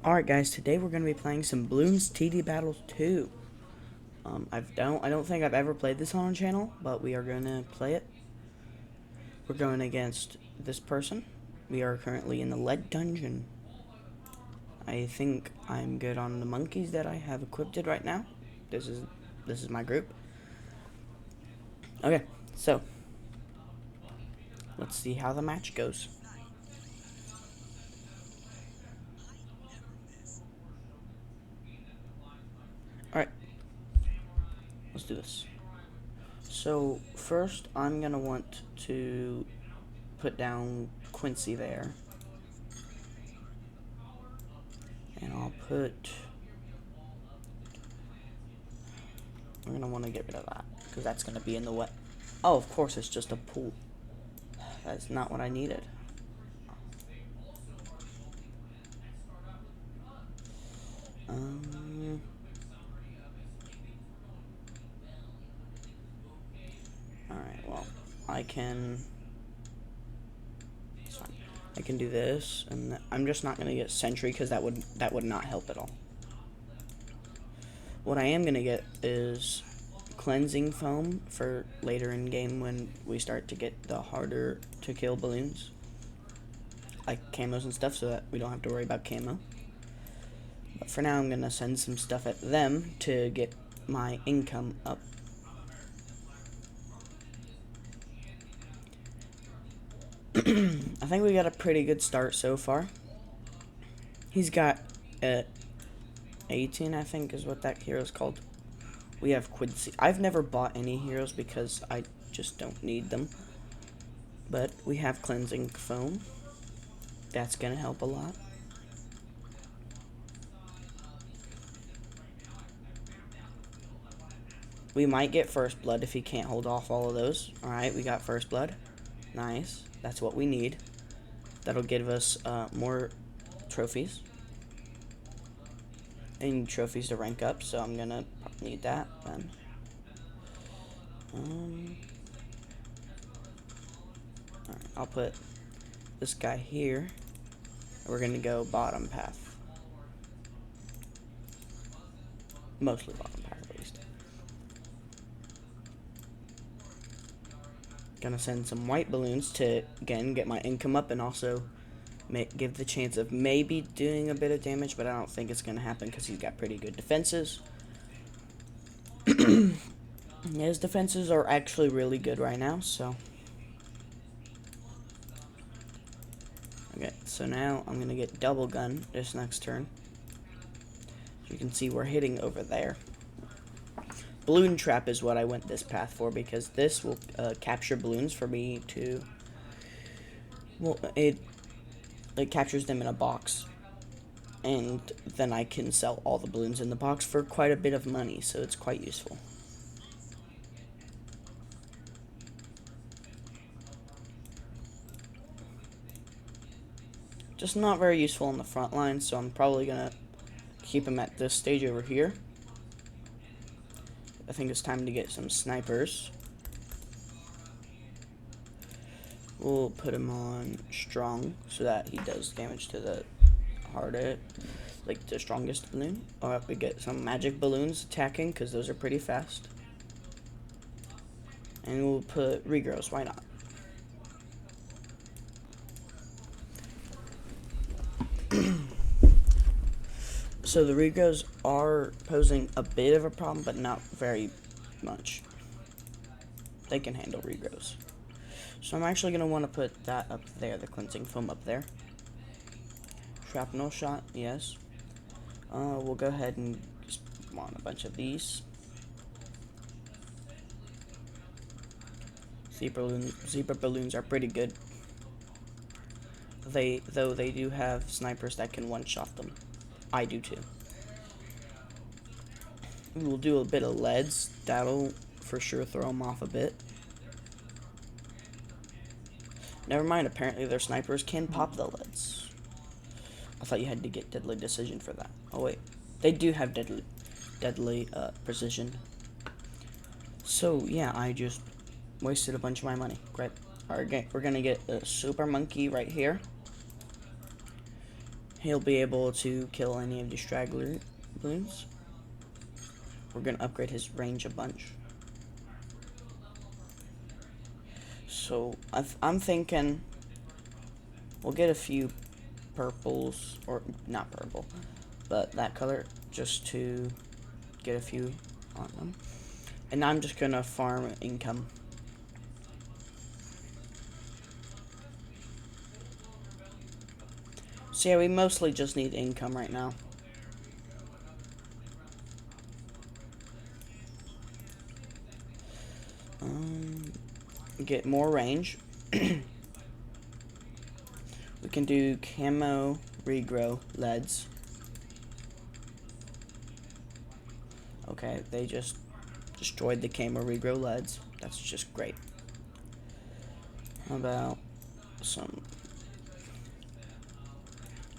Alright guys, today we're going to be playing some Bloons TD Battles 2. I don't think I've ever played this on our channel, but we are going to play it. We're going against this person. We are currently in the lead dungeon. I think I'm good on the monkeys that I have equipped right now. This is my group. Okay, so let's see how the match goes. Alright, let's do this. So first I'm going to want to put down Quincy there. And I'm gonna want to get rid of that because that's gonna be in the way. Oh, of course, it's just a pool. That's not what I needed. Alright, well, I can do this, and I'm just not gonna get sentry because that would not help at all. What I am gonna get is cleansing foam for later in game when we start to get the harder to kill balloons, like camos and stuff, so that we don't have to worry about camo. But for now, I'm gonna send some stuff at them to get my income up. I think we got a pretty good start so far. He's got 18, I think is what that hero's called. We have Quincy. I've never bought any heroes because I just don't need them. But we have cleansing foam. That's gonna help a lot. We might get first blood if he can't hold off all of those. Alright, we got first blood. Nice. That's what we need. That'll give us more trophies. And trophies to rank up, so I'm gonna need that then. Alright, I'll put this guy here. We're gonna go bottom path. Mostly bottom path, at least. Gonna send some white balloons to, again, get my income up and also give the chance of maybe doing a bit of damage, but I don't think it's gonna happen because he's got pretty good defenses. His defenses are actually really good right now, so. Okay, so now I'm gonna get double gun this next turn. As you can see, we're hitting over there. Balloon trap is what I went this path for because this will capture balloons for me to. Well, it captures them in a box, and then I can sell all the balloons in the box for quite a bit of money, so it's quite useful. Just not very useful on the front line, so I'm probably gonna keep him at this stage over here. I think it's time to get some snipers. We'll put him on strong so that he does damage to the hardest, like the strongest balloon. Or we get some magic balloons attacking because those are pretty fast. And we'll put regrows, why not? So the regrows are posing a bit of a problem, but not very much. They can handle regrows. So I'm actually going to want to put that up there, the cleansing foam up there. Shrapnel shot, yes. We'll go ahead and spawn a bunch of these. Zebra balloons are pretty good. Though they do have snipers that can one-shot them. I do too. We'll do a bit of leads. That'll for sure throw them off a bit. Never mind, apparently their snipers can pop the leads. I thought you had to get deadly decision for that. Oh wait, they do have deadly precision. So yeah, I just wasted a bunch of my money. Great. Alright, we're gonna get a super monkey right here. he'll be able to kill any of the straggler bloons. We're going to upgrade his range a bunch. So I'm thinking we'll get a few purples, or not purple, but that color, just to get a few on them. And I'm just going to farm income. So yeah, we mostly just need income right now. Get more range. We can do camo regrow leads. Okay, they just destroyed the camo regrow leads. That's just great. How about some...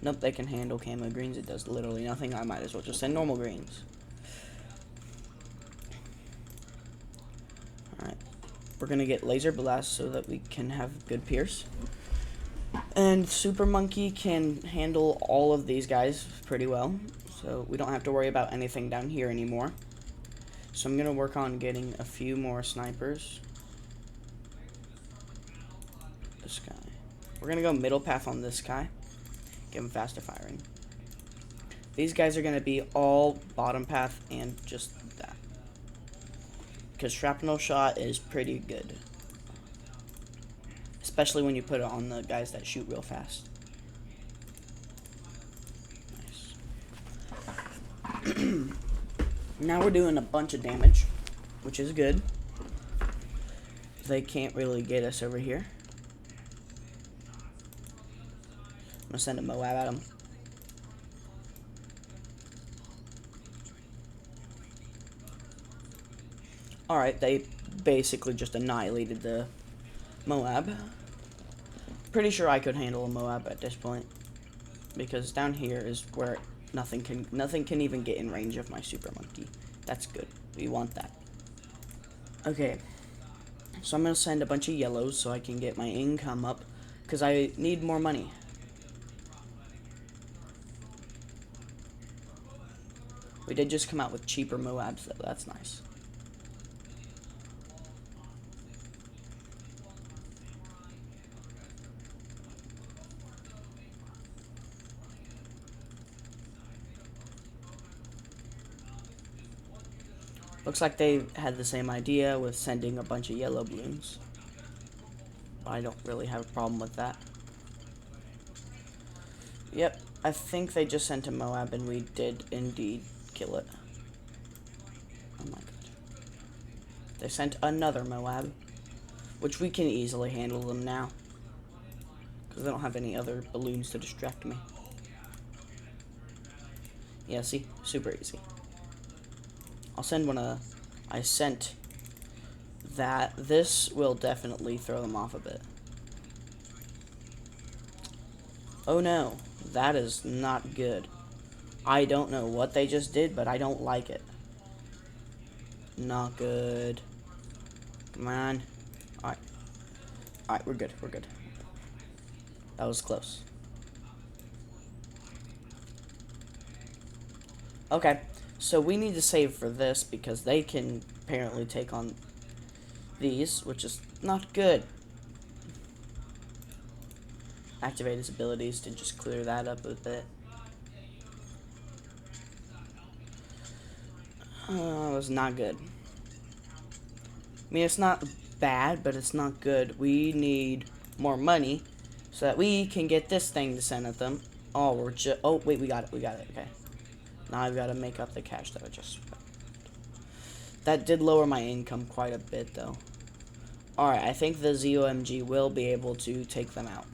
Nope, they can handle camo greens. It does literally nothing. I might as well just send normal greens. Alright. We're going to get laser blast so that we can have good pierce. And Super Monkey can handle all of these guys pretty well. So we don't have to worry about anything down here anymore. So I'm going to work on getting a few more snipers. This guy. We're going to go middle path on this guy. Give him faster firing. These guys are going to be all bottom path and just that. Because shrapnel shot is pretty good. Especially when you put it on the guys that shoot real fast. Nice. Now we're doing a bunch of damage, which is good. They can't really get us over here. I'm gonna send a Moab at them. Alright, they basically just annihilated the Moab. Pretty sure I could handle a Moab at this point. Because down here is where nothing can even get in range of my Super Monkey. That's good. We want that. Okay. So I'm gonna send a bunch of yellows so I can get my income up. Because I need more money. We did just come out with cheaper Moabs, though. That's nice. Looks like they had the same idea with sending a bunch of yellow balloons. I don't really have a problem with that. Yep, I think they just sent a Moab and we did indeed kill it. Oh my god. They sent another Moab, which we can easily handle them now. Because they don't have any other balloons to distract me. Yeah, see? Super easy. I'll send one of... I sent that. This will definitely throw them off a bit. Oh no. That is not good. I don't know what they just did, but I don't like it. Not good. Come on. Alright. Alright, we're good. We're good. That was close. Okay. So we need to save for this because they can apparently take on these, which is not good. Activate his abilities to just clear that up a bit. That was not good. I mean, it's not bad, but it's not good. We need more money so that we can get this thing to send at them. Oh, we're just... Oh, wait, we got it. We got it. Okay. Now I've got to make up the cash that I just spent. That did lower my income quite a bit, though. Alright, I think the ZOMG will be able to take them out.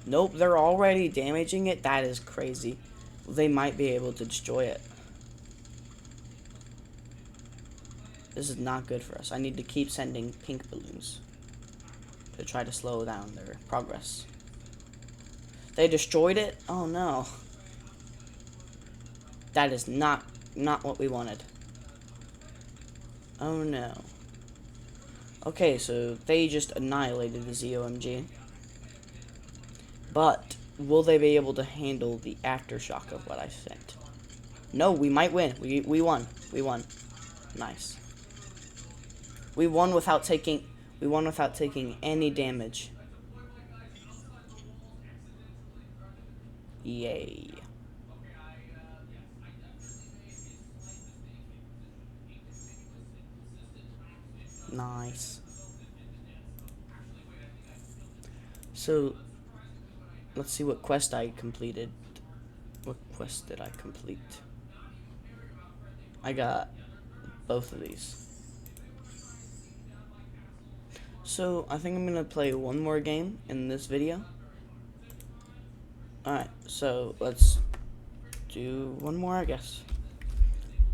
Nope, they're already damaging it. That is crazy. They might be able to destroy it. This is not good for us. I need to keep sending pink balloons to try to slow down their progress. They destroyed it? Oh no. That is not what we wanted. Oh no. Okay, so they just annihilated the ZOMG. But will they be able to handle the aftershock of what I sent? No, we might win. We won. We won. Nice. We won without taking any damage. Yay. Nice. So, let's see what quest I completed. What quest did I complete? I got both of these. So, I think I'm going to play one more game in this video. Alright, so let's do one more, I guess.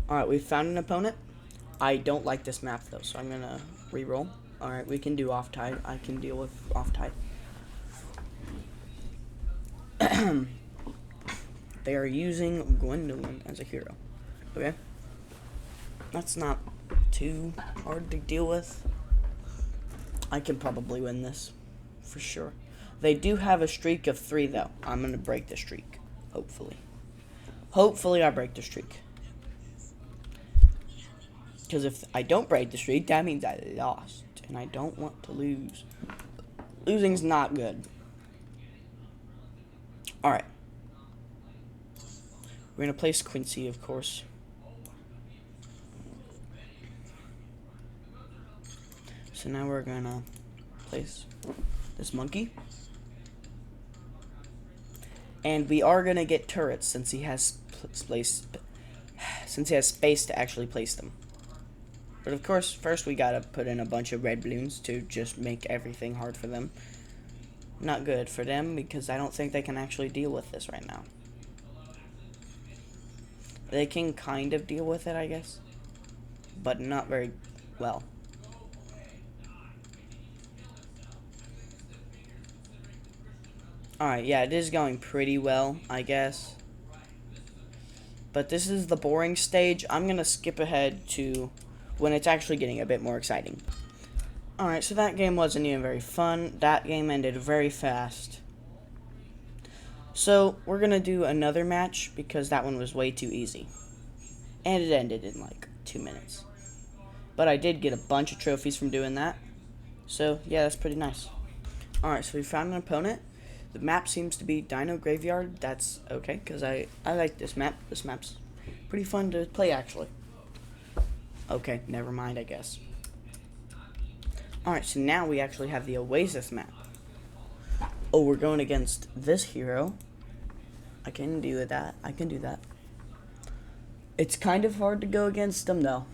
Alright, we found an opponent. I don't like this map, though, so I'm going to re-roll. Alright, we can do off-tide. I can deal with off-tide. They are using Gwendolyn as a hero. Okay? That's not too hard to deal with. I can probably win this. For sure. They do have a streak of 3, though. I'm going to break the streak. Hopefully. Hopefully I break the streak. Because if I don't break the streak, that means I lost. And I don't want to lose. Losing's not good. Alright. We're going to place Quincy, of course. So now we're going to place this monkey. And we are going to get turrets since he has space to actually place them. But of course, first we got to put in a bunch of red balloons to just make everything hard for them. Not good for them because I don't think they can actually deal with this right now. They can kind of deal with it, I guess. But not very well. Alright, yeah, it is going pretty well, I guess. But this is the boring stage. I'm going to skip ahead to when it's actually getting a bit more exciting. Alright, so that game wasn't even very fun. That game ended very fast. So, we're going to do another match because that one was way too easy. And it ended in like 2 minutes. But I did get a bunch of trophies from doing that. So, yeah, that's pretty nice. Alright, so we found an opponent. The map seems to be Dino Graveyard. That's okay, because I like this map. This map's pretty fun to play, actually. Okay, never mind, I guess. Alright, so now we actually have the Oasis map. Oh, we're going against this hero. I can do that. I can do that. It's kind of hard to go against them, though.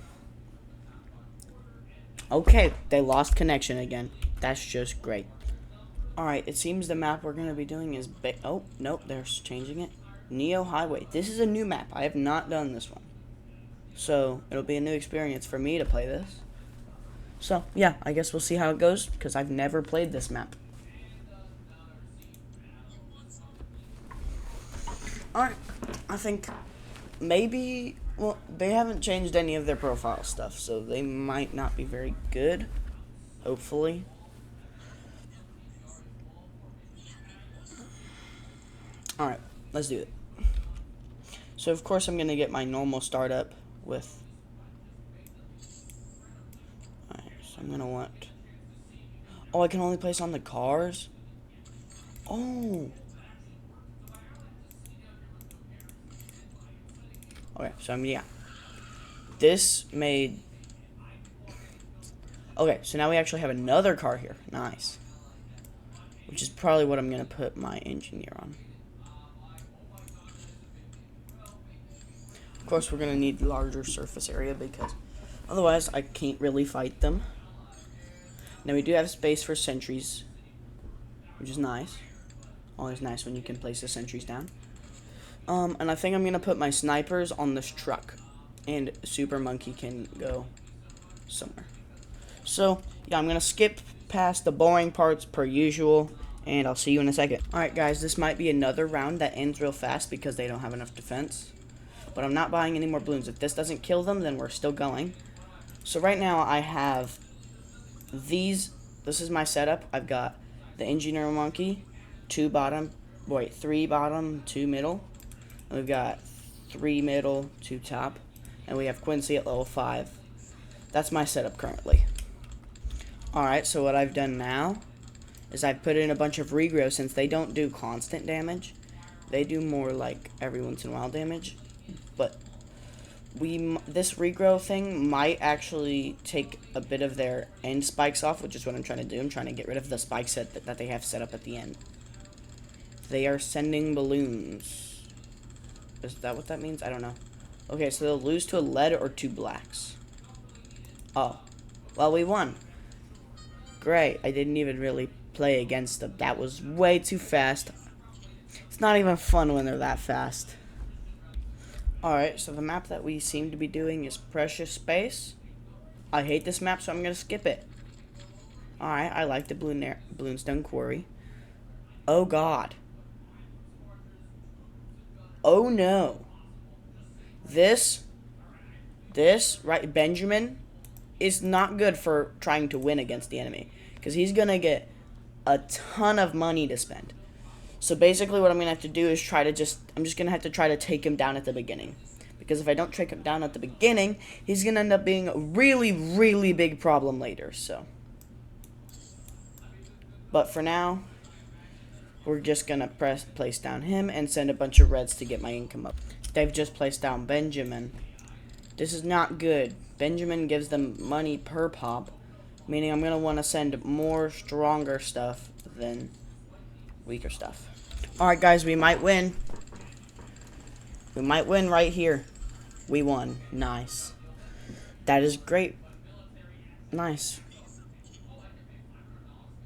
Okay, they lost connection again. That's just great. Alright, it seems the map we're going to be doing is... Oh, nope, they're changing it. Neo Highway. This is a new map. I have not done this one. So, it'll be a new experience for me to play this. So, yeah, I guess we'll see how it goes, because I've never played this map. Alright, I think maybe... Well, they haven't changed any of their profile stuff, so they might not be very good. Hopefully. Alright, let's do it. So, of course, I'm going to get my normal startup with... Alright, so I'm going to want... Oh, I can only place on the cars? Oh! Okay, so, yeah. This made... Okay, so now we actually have another car here. Nice. Which is probably what I'm going to put my engineer on. Of course, we're going to need larger surface area because otherwise I can't really fight them. Now, we do have space for sentries, which is nice. Always nice when you can place the sentries down. And I think I'm going to put my snipers on this truck. And Super Monkey can go somewhere. So, yeah, I'm going to skip past the boring parts per usual. And I'll see you in a second. Alright, guys, this might be another round that ends real fast because they don't have enough defense. But I'm not buying any more balloons. If this doesn't kill them, then we're still going. So right now I have these. This is my setup. I've got the engineer monkey, 2 bottom Wait, 3 bottom, 2 middle. And we've got 3 middle, 2 top. And we have Quincy at level 5. That's my setup currently. Alright, so what I've done now is I've put in a bunch of regrow since they don't do constant damage. They do more like every once in a while damage. But this regrow thing might actually take a bit of their end spikes off, which is what I'm trying to do. I'm trying to get rid of the spike set that they have set up at the end. They are sending balloons. Is that what that means? I don't know. Okay, so they'll lose to a lead or 2 blacks. Oh. Well, we won. Great. I didn't even really play against them. That was way too fast. It's not even fun when they're that fast. Alright, so the map that we seem to be doing is Precious Space. I hate this map, so I'm going to skip it. Alright, I like the Bloonstone Quarry. Oh, God. Oh, no. This, right, Benjamin is not good for trying to win against the enemy, because he's going to get a ton of money to spend. So basically what I'm going to have to do is I'm just going to have to try to take him down at the beginning. Because if I don't take him down at the beginning, he's going to end up being a really, really big problem later, so. But for now, we're just going to place down him and send a bunch of reds to get my income up. They've just placed down Benjamin. This is not good. Benjamin gives them money per pop, meaning I'm going to want to send more stronger stuff than weaker stuff. Alright guys, we might win. We might win right here. We won. Nice. That is great. Nice.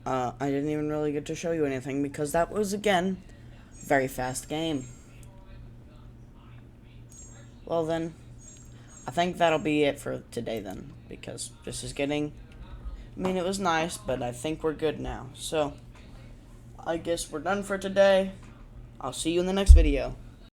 I didn't even really get to show you anything because that was, again, a very fast game. Well then, I think that'll be it for today then, because this is getting, I mean, it was nice, but I think we're good now. So, I guess we're done for today. I'll see you in the next video.